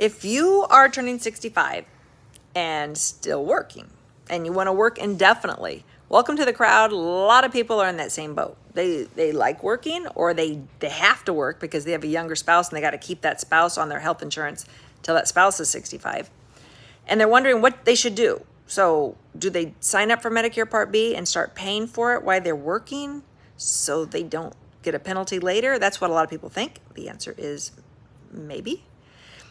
If you are turning 65 and still working and you want to work indefinitely, welcome to the crowd. A lot of people are in that same boat. They like working, or they have to work because they have a younger spouse and they got to keep that spouse on their health insurance till that spouse is 65. And they're wondering what they should do. So do they sign up for Medicare Part B and start paying for it while they're working so they don't get a penalty later? That's what a lot of people think. The answer is maybe.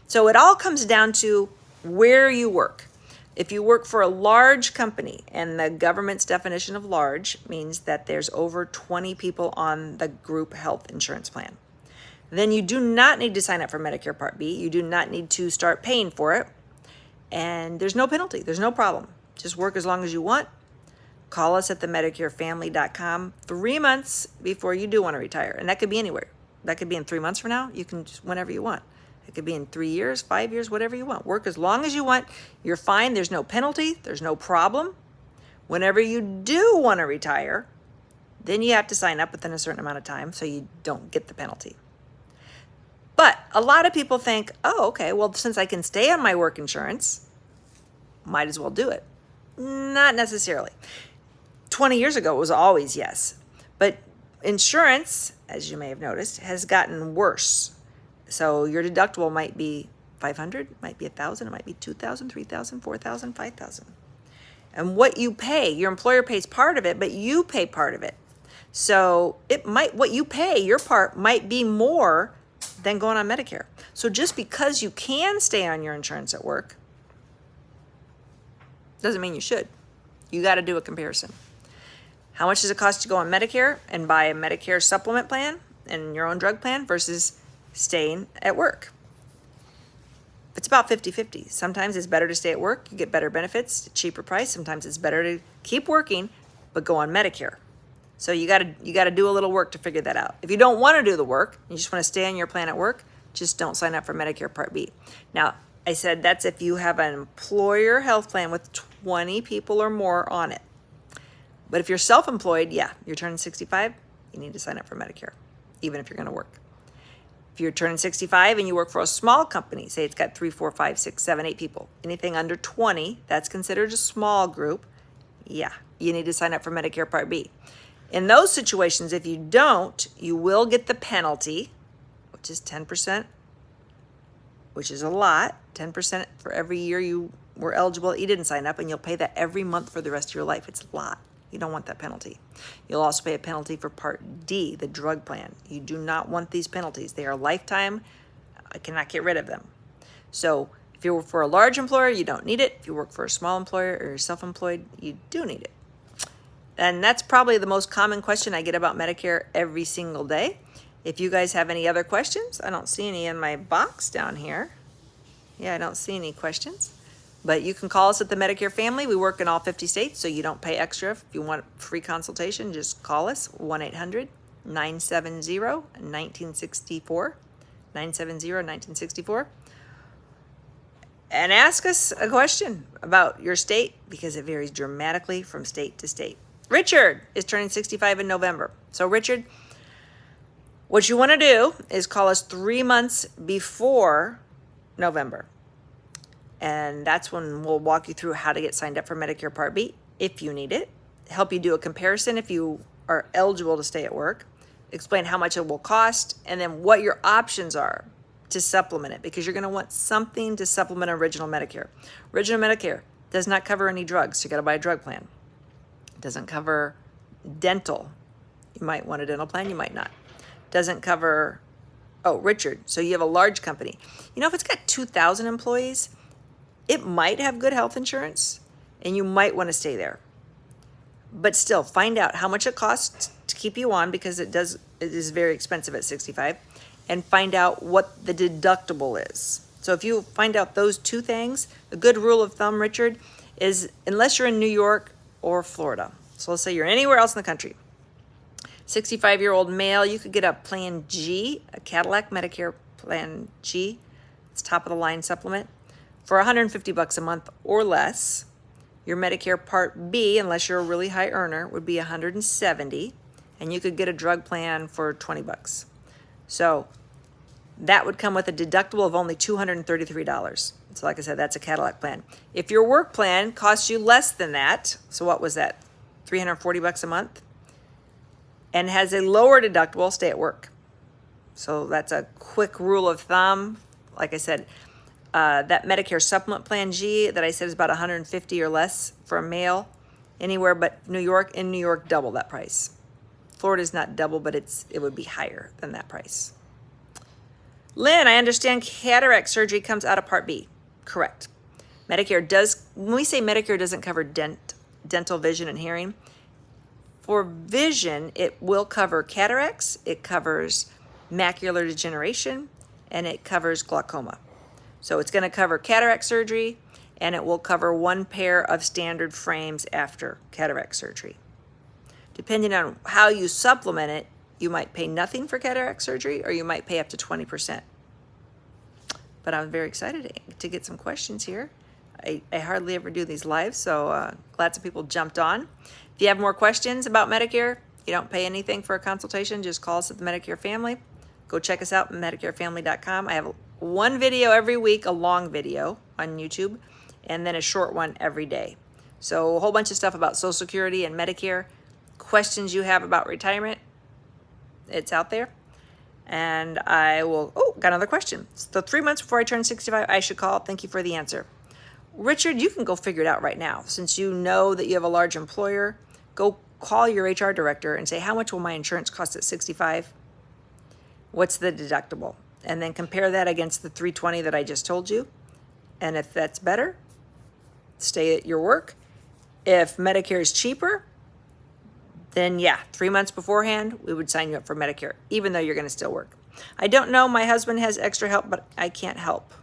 So it all comes down to where you work. If you work for a large company, and the government's definition of large means that there's over 20 people on the group health insurance plan, then you do not need to sign up for Medicare Part B. You do not need to start paying for it. And there's no penalty. There's no problem. Just work as long as you want. Call us at themedicarefamily.com 3 months before you do want to retire. And that could be anywhere. That could be in 3 months from now. You can just whenever you want. It could be in 3 years, 5 years, whatever you want. Work as long as you want. You're fine. There's no penalty. There's no problem. Whenever you do want to retire, then you have to sign up within a certain amount of time so you don't get the penalty. But a lot of people think, oh, okay, well, since I can stay on my work insurance, might as well do it. Not necessarily. 20 years ago, it was always yes. But insurance, as you may have noticed, has gotten worse. So your deductible might be $500, might be $1,000, it might be $2,000, $3,000, $4,000, $5,000. And what you pay, your employer pays part of it, but you pay part of it. So what you pay, your part might be more than going on Medicare. So just because you can stay on your insurance at work doesn't mean you should. You got to do a comparison. How much does it cost to go on Medicare and buy a Medicare supplement plan and your own drug plan versus staying at work? It's about 50-50. Sometimes it's better to stay at work. You get better benefits, cheaper price. Sometimes it's better to keep working, but go on Medicare. So you got to do a little work to figure that out. If you don't want to do the work, you just want to stay on your plan at work, just don't sign up for Medicare Part B. Now, I said that's if you have an employer health plan with 20 people or more on it. But if you're self-employed, yeah, you're turning 65, you need to sign up for Medicare, even if you're going to work. If you're turning 65 and you work for a small company, say it's got 3, 4, 5, 6, 7, 8 people, anything under 20, that's considered a small group. Yeah, you need to sign up for Medicare Part B. In those situations, if you don't, you will get the penalty, which is 10%, which is a lot, 10% for every year you were eligible. You didn't sign up, and you'll pay that every month for the rest of your life. It's a lot. You don't want that penalty. You'll also pay a penalty for Part D, the drug plan. You do not want these penalties. They are lifetime. I cannot get rid of them. So if you work for a large employer, you don't need it. If you work for a small employer or you're self-employed, you do need it. And that's probably the most common question I get about Medicare every single day. If you guys have any other questions, I don't see any in my box down here. Yeah, I don't see any questions. But you can call us at the Medicare Family. We work in all 50 states, so you don't pay extra. If you want a free consultation, just call us, 1-800-970-1964, 970-1964. And ask us a question about your state, because it varies dramatically from state to state. Richard is turning 65 in November. So Richard, what you want to do is call us 3 months before November. And that's when we'll walk you through how to get signed up for Medicare Part B if you need it, help you do a comparison if you are eligible to stay at work, explain how much it will cost, and then what your options are to supplement it, because you're going to want something to supplement Original Medicare. Original Medicare does not cover any drugs, so you got to buy a drug plan. It doesn't cover dental. You might want a dental plan, you might not. Doesn't cover, Richard, so you have a large company. You know, if it's got 2,000 employees, it might have good health insurance, and you might want to stay there. But still, find out how much it costs to keep you on, because it is very expensive at 65, and find out what the deductible is. So if you find out those two things, a good rule of thumb, Richard, is unless you're in New York or Florida. So let's say you're anywhere else in the country. 65-year-old male, you could get a Plan G, a Cadillac Medicare Plan G. It's top of the line supplement. For $150 a month or less. Your Medicare Part B, unless you're a really high earner, would be $170, and you could get a drug plan for $20. So that would come with a deductible of only $233. So like I said, that's a Cadillac plan. If your work plan costs you less than that, so what was that, $340 a month, and has a lower deductible, stay at work. So that's a quick rule of thumb. Like I said, that Medicare Supplement Plan G that I said is about $150 or less for a male, anywhere but in New York, double that price. Florida's not double, but it would be higher than that price. Lynn, I understand cataract surgery comes out of Part B. Correct. Medicare does, when we say Medicare doesn't cover dental, vision, and hearing, for vision, it will cover cataracts, it covers macular degeneration, and it covers glaucoma. So it's going to cover cataract surgery, and it will cover one pair of standard frames after cataract surgery. Depending on how you supplement it, you might pay nothing for cataract surgery, or you might pay up to 20%. But I'm very excited to get some questions here. I hardly ever do these live, so glad some people jumped on. If you have more questions about Medicare, you don't pay anything for a consultation. Just call us at the Medicare Family. Go check us out at MedicareFamily.com. I have one video every week, a long video on YouTube, and then a short one every day. So a whole bunch of stuff about Social Security and Medicare. Questions you have about retirement, it's out there. And I will, got another question. So 3 months before I turn 65, I should call. Thank you for the answer. Richard, you can go figure it out right now. Since you know that you have a large employer, go call your HR director and say, how much will my insurance cost at 65? What's the deductible? And then compare that against the $320 that I just told you. And if that's better, stay at your work. If Medicare is cheaper, then yeah, 3 months beforehand, we would sign you up for Medicare, even though you're going to still work. I don't know. My husband has extra help, but I can't help.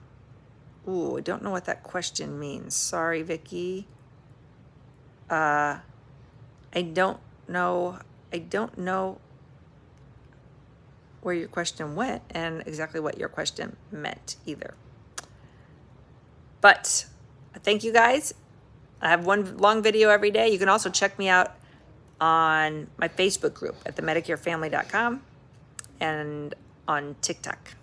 Ooh, I don't know what that question means. Sorry, Vicky. I don't know where your question went and exactly what your question meant either. But thank you guys. I have one long video every day. You can also check me out on my Facebook group at themedicarefamily.com and on TikTok.